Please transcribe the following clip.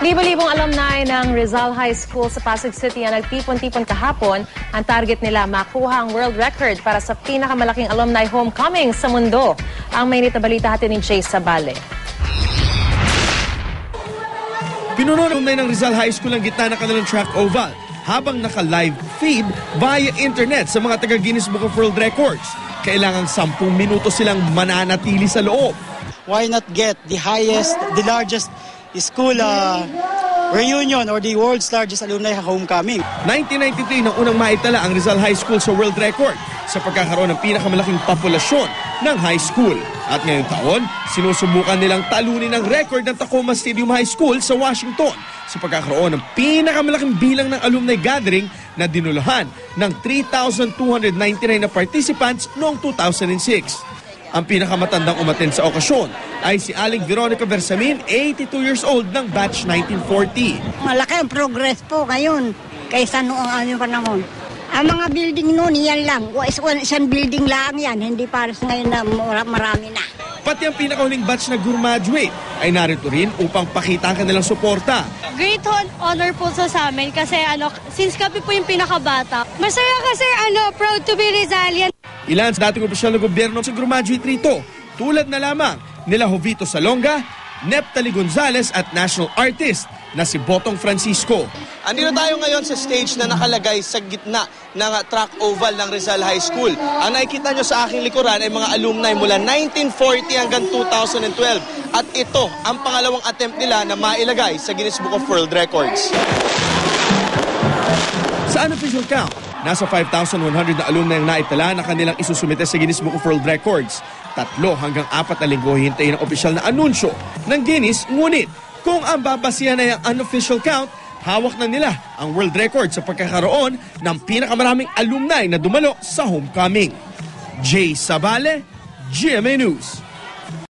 Libo-libong alumni ng Rizal High School sa Pasig City ang nagtipon-tipon kahapon. Ang target nila makuha ang world record para sa pinakamalaking alumni homecoming sa mundo. Ang mainit na balita hatid ni Jay Sabale. Pinuno ng alumni ng Rizal High School ang gitna ng kanilang track oval habang naka-live feed via internet sa mga taga-Guinness Book of World Records. Kailangang 10 minuto silang mananatili sa loob. Why not get the largest school reunion or the world's largest alumni homecoming? 1993 nang unang maitala ang Rizal High School sa world record sa pagkakaroon ng pinakamalaking populasyon ng high school. At ngayong taon, sinusubukan nilang talunin ang record ng Tacoma Stadium High School sa Washington sa pagkakaroon ng pinakamalaking bilang ng alumni gathering na dinulahan ng 3,299 na participants noong 2006. Ang pinakamatandang umattend sa okasyon ay si Aling Veronica Bersamin, 82 years old ng batch 1940. Malaki ang progress po ngayon kaysa noong aming panahon. Ang mga building noon, yan lang. Isang building lang yan, hindi para sa ngayon na marami na. Pati ang pinakahuling batch na graduate ay narito rin upang pakita ang kanilang suporta. Great honor po sa amin kasi since kami po yung pinakabata. Masaya kasi proud to be Rizalian. Ilan sa dating opisyal ng gobyerno sa graduate rito, tulad na lamang nila Jovito Salonga, Neptali Gonzalez at national artist na si Botong Francisco. Andito tayo ngayon sa stage na nakalagay sa gitna ng track oval ng Rizal High School. Ang nakikita nyo sa aking likuran ay mga alumni mula 1940 hanggang 2012. At ito ang pangalawang attempt nila na mailagay sa Guinness Book of World Records. Sa unofficial count, nasa 5,100 na alumni ang naitala na kanilang isusumite sa Guinness Book of World Records. 3 hanggang 4 na linggo hintayin ang opisyal na anunsyo ng Guinness. Ngunit kung ang babasihan ay ang unofficial count, hawak na nila ang world record sa pagkakaroon ng pinakamaraming alumni na dumalo sa homecoming. Jay Sabale, GMA News.